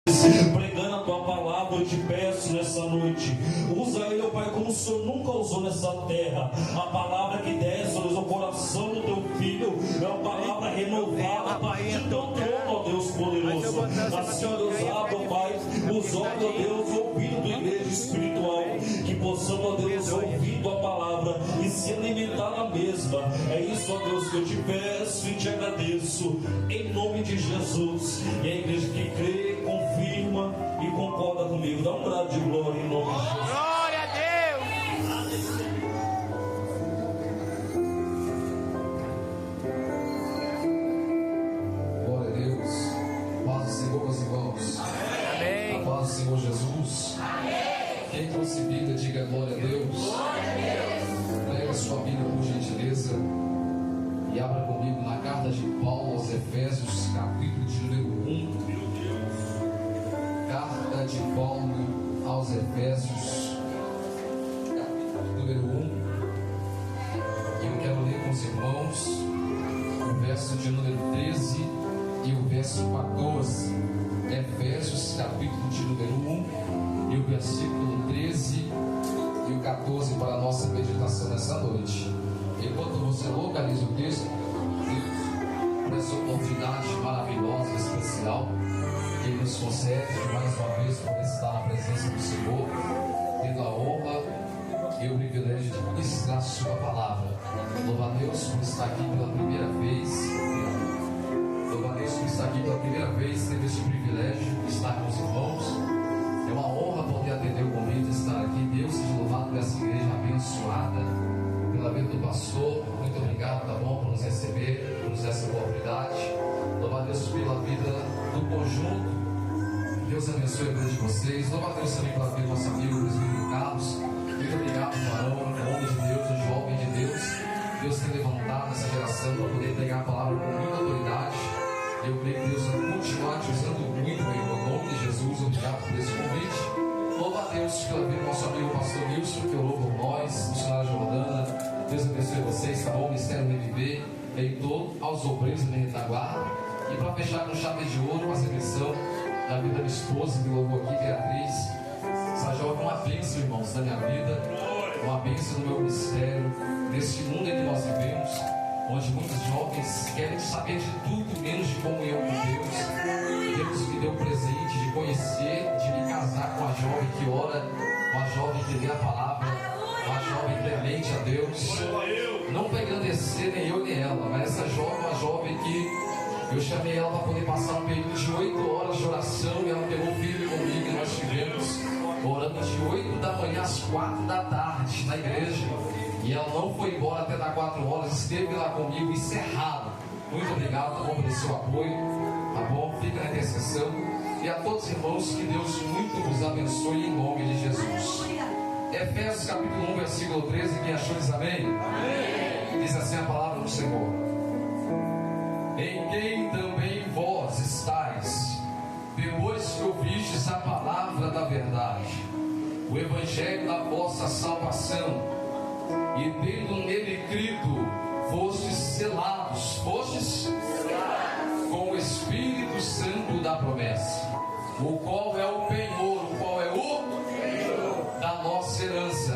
pregando a tua palavra. Eu te peço nessa noite, usa ele, ó Pai, como o Senhor nunca usou nessa terra. A palavra que desce, ó Deus, o coração do teu filho é uma palavra renovada a partir do teu trono, ó Deus poderoso. Assim, Deus, abre, ó Pai, os olhos, ó Deus, ouvindo a igreja espiritual, que possamos, ó Deus, ouvindo a palavra e se alimentar da mesma. É isso, ó Deus, que eu te peço e te agradeço, em nome de Jesus. E a igreja que crê, confirma e concorda comigo, dá um grado de glória em nome de Jesus. Glória a Deus! Glória a Deus. Paz do Senhor, meus irmãos. Amém. A paz do Senhor Jesus. Quem trouxe Bíblia, diga glória a Deus. Pega sua Bíblia, por gentileza, e abra comigo na carta de Paulo aos Efésios, capítulo de número 1. Carta de Paulo aos Efésios, capítulo número 1. E eu quero ler com os irmãos o verso de número 13 e o verso 14. Efésios, capítulo de número 1 e o versículo 13 e o 14 para a nossa meditação nessa noite. Enquanto você localiza o texto, por essa oportunidade maravilhosa e especial que Ele nos concede de mais uma vez poder estar na presença do Senhor, tendo a honra e o privilégio de ministrar a sua palavra. Louva a Deus por estar aqui pela primeira vez. Louva a Deus por estar aqui pela primeira vez, tendo esse privilégio de estar com os irmãos. É uma honra poder atender o convite de estar aqui. Deus seja louvado por essa igreja abençoada, pela vida do pastor. Muito obrigado, tá bom, por nos receber, por nos dar essa oportunidade. Louva a Deus pela vida do conjunto. Deus abençoe a vida de vocês. Louva a Deus também pela vida do nosso amigo, o presbítero Carlos. Muito obrigado, varão, homem de Deus, um jovem de Deus. Deus tem levantado essa geração para poder pegar a palavra com muita autoridade. Eu creio que Deus vai continuar te usando muito, meu irmão, em nome de Jesus. Obrigado por esse convite. Louva a Deus pela vida do nosso amigo pastor Nilson, que orou por nós, missionária Jordana. Deus abençoe vocês, tá bom? Ministério MVB, reitor, aos obreiros da retaguarda. E para fechar com chave de ouro, uma recepção da vida da minha esposa, que louvou aqui, Beatriz. Essa jovem é uma bênção, irmãos, da minha vida, uma bênção do meu ministério, nesse mundo em que nós vivemos, onde muitos jovens querem saber de tudo menos de comunhão com Deus. Deus me deu o presente de conhecer, de me casar com uma jovem que ora, uma jovem que lê a palavra, uma jovem temente a Deus. Não para engrandecer nem eu nem ela, mas essa jovem é uma jovem que eu chamei ela para poder passar um período de 8 horas de oração, e ela pegou firme comigo, e nós estivemos orando de 8 da manhã às 4 da tarde na igreja. E ela não foi embora até dar 4 horas, esteve lá comigo encerrado. Muito obrigado, tá bom, pelo seu apoio, tá bom? Fica na intercessão. E a todos os irmãos, que Deus muito vos abençoe em nome de Jesus. Efésios capítulo 1, versículo 13, quem achou diz amém? Amém. Diz assim a palavra do Senhor: em quem também vós estáis, depois que ouvistes a palavra da verdade, o evangelho da vossa salvação, e tendo nele crido, fostes selados com o Espírito Santo da promessa, o qual é o penhor, o qual é o da nossa herança,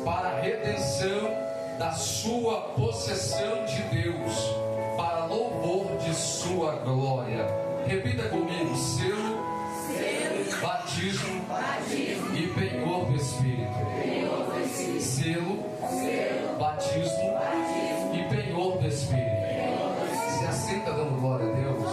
para a redenção da sua possessão de Deus, para louvor de sua glória. Repita comigo: selo, batismo e penhor do Espírito. Selo, batismo e penhor do Espírito. Se assenta dando glória a Deus.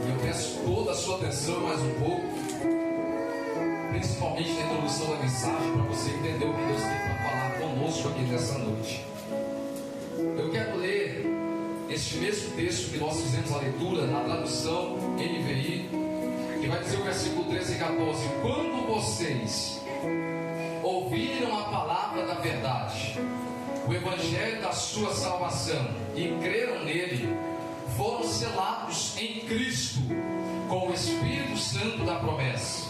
E eu peço toda a sua atenção mais um pouco, principalmente na introdução da mensagem, para você entender o que Deus tem para falar conosco aqui nessa noite. Eu quero ler este mesmo texto que nós fizemos a leitura na tradução NVI, que vai dizer o versículo 13 e 14: quando vocês ouviram a palavra da verdade, o evangelho da sua salvação, e creram nele, foram selados em Cristo com o Espírito Santo da promessa,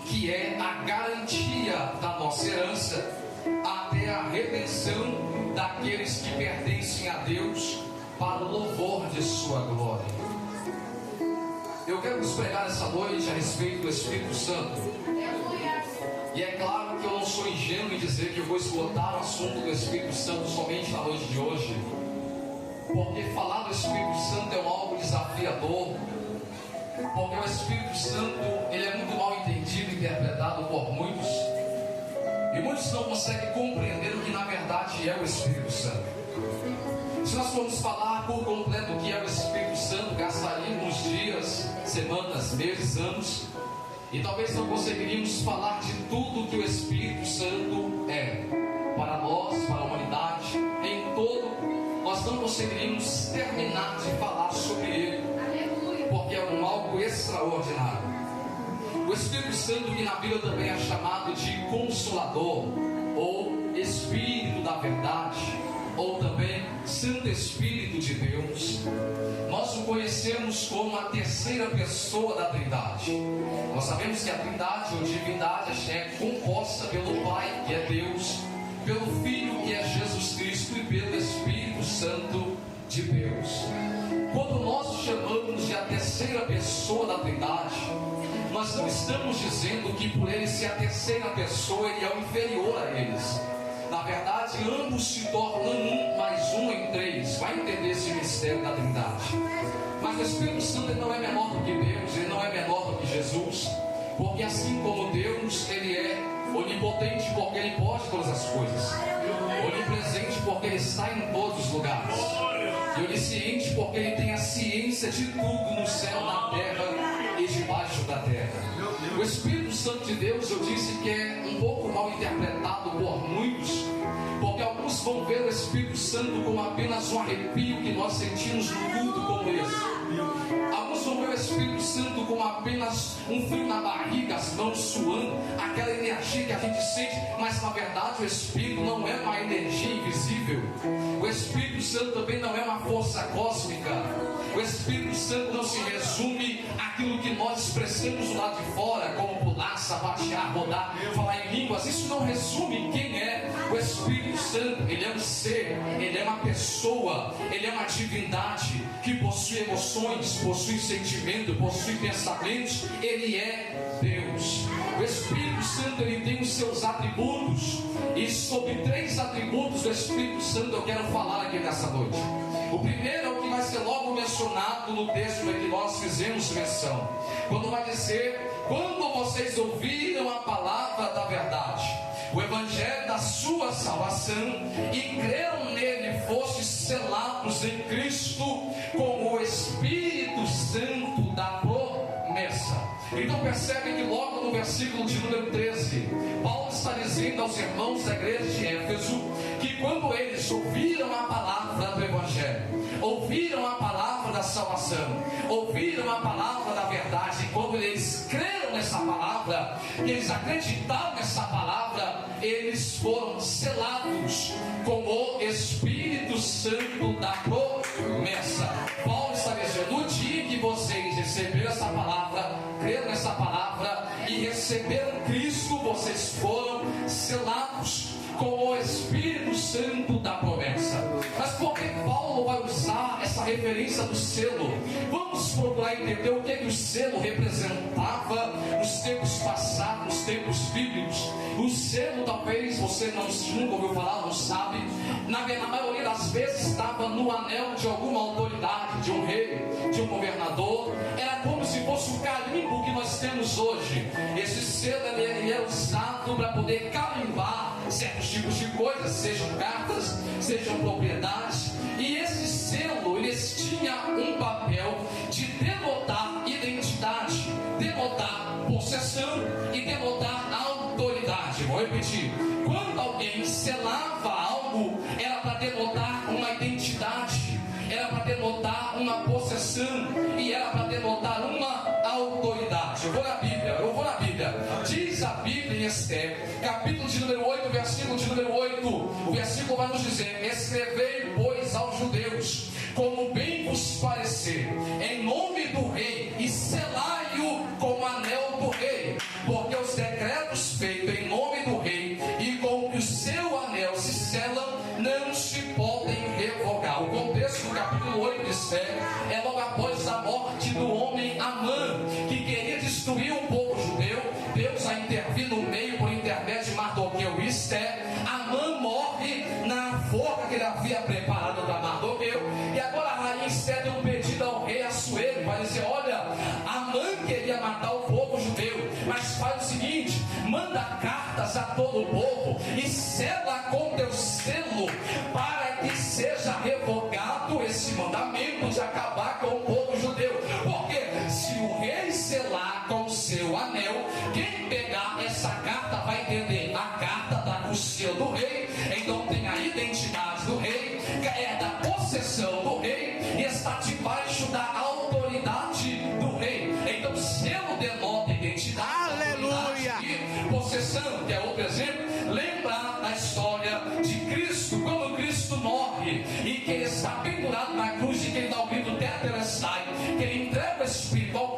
que é a garantia da nossa herança, até a redenção daqueles que pertencem a Deus, para o louvor de sua glória. Eu quero nos pregar essa noite a respeito do Espírito Santo. E é claro que eu não sou ingênuo em dizer que eu vou esgotar o assunto do Espírito Santo somente na noite de hoje, porque falar do Espírito Santo é algo desafiador, porque o Espírito Santo ele é muito mal entendido e interpretado por muitos, e muitos não conseguem compreender o que na verdade é o Espírito Santo. Se nós formos falar por completo o que é o Espírito Santo, gastaríamos dias, semanas, meses, anos, e talvez não conseguiríamos falar de tudo que o Espírito Santo é para nós, para a humanidade, em todo. Nós não conseguiríamos terminar de falar sobre ele, porque é algo extraordinário. O Espírito Santo, que na Bíblia também é chamado de Consolador, ou Espírito da Verdade, ou também Santo Espírito de Deus, nós o conhecemos como a terceira pessoa da Trindade. Nós sabemos que a Trindade, ou divindade, é composta pelo Pai, que é Deus, pelo Filho, que é Jesus Cristo, e pelo Espírito Santo de Deus. Quando nós o chamamos de a terceira pessoa da Trindade, nós não estamos dizendo que por ele ser a terceira pessoa, ele é o inferior a eles. Na verdade, ambos se tornam um, mais um em três. Vai entender esse mistério da Trindade. Mas o Espírito Santo ele não é menor do que Deus, ele não é menor do que Jesus, porque assim como Deus, ele é onipotente, porque ele pode todas as coisas, onipresente, porque ele está em todos os lugares, e onisciente, porque ele tem a ciência de tudo no céu, na terra e debaixo da terra. O Espírito Santo de Deus, eu disse que é um pouco mal interpretado por muitos, porque alguns vão ver o Espírito Santo como apenas um arrepio que nós sentimos no culto como esse. Alguns vão ver o Espírito Santo como apenas um frio na barriga, as mãos suando, aquela energia que a gente sente, mas na verdade o Espírito não é uma energia invisível. O Espírito Santo também não é uma força cósmica. O Espírito Santo não se resume àquilo que nós expressamos do lado de fora, como pular, sapatear, rodar, falar em línguas. Isso não resume quem é o Espírito Santo. Ele é um ser, ele é uma pessoa, ele é uma divindade que possui emoções, possui sentimento, possui pensamentos. Ele é Deus. O Espírito Santo ele tem os seus atributos, e sobre 3 atributos do Espírito Santo eu quero falar aqui nessa noite. O primeiro é o que vai ser logo mencionado no texto em que nós fizemos menção, quando vai dizer: quando vocês ouviram a palavra da verdade, o evangelho da sua salvação, e creram nele, fostes selados em Cristo com o Espírito Santo da promessa. Então percebe que logo no versículo de número 13, Paulo está dizendo aos irmãos da igreja de Éfeso que quando eles ouviram a palavra do evangelho, ouviram a palavra da salvação, ouviram a palavra da verdade, e quando eles creram nessa palavra, eles acreditaram nessa palavra, eles foram selados com o Espírito Santo da promessa. Paulo está dizendo: no dia que vocês receberam essa palavra, creram nessa palavra e receberam Cristo, vocês foram selados com o Espírito Santo da promessa. Mas por que Paulo vai usar essa referência do selo? Vamos procurar entender o que o selo representava nos tempos passados, nos tempos bíblicos. O selo, talvez você nunca ouviu falar, não sabe, na maioria das vezes estava no anel de alguma autoridade, de um rei, de um governador. Era como se fosse o carimbo que nós temos hoje. Esse selo ele é usado para poder carimbar certos tipos de coisas, sejam cartas, sejam propriedades. E esse selo, eles tinha um papel de denotar identidade, denotar possessão e denotar autoridade. Vou repetir: quando alguém selava algo, era para denotar uma identidade, era para denotar uma possessão e era para denotar uma autoridade. Eu vou na Bíblia. Diz a Bíblia em Esther, capítulo de número 8, versículo de número 8. O versículo vai nos dizer: escrevei, pois, aos judeus, como bem vos parecer, em nome do rei, e selai-o com o anel do rei, porque os decretos feitos em nome do rei e com o seu Esther é logo após a morte do homem Amã, que queria destruir o povo judeu. Deus a intervir no meio por intermédio de Mardoqueu e Esther. Amã morre na forca que ele havia preparado para Mardoqueu. E agora a rainha Esther deu um pedido ao rei Assuero, para dizer: olha, Amã queria matar o povo judeu, mas faz o seguinte, manda cartas a todo o povo e sela com teu selo, para que seja revogado esse mandamento de acabar com o povo judeu. Porque se o rei selar com o seu anel, quem pegar essa carta vai entender: a carta está com o selo do rei, então tem a identidade do rei, é da possessão do rei e está debaixo da autoridade do rei. Então selo denota identidade, aleluia, e possessão, que é outro exemplo. Lembrar da história de Cristo, quando Cristo morre e que ele está pendurado na cruz, e que ele dá o grito Tetelestai, que ele entrega o Espírito ao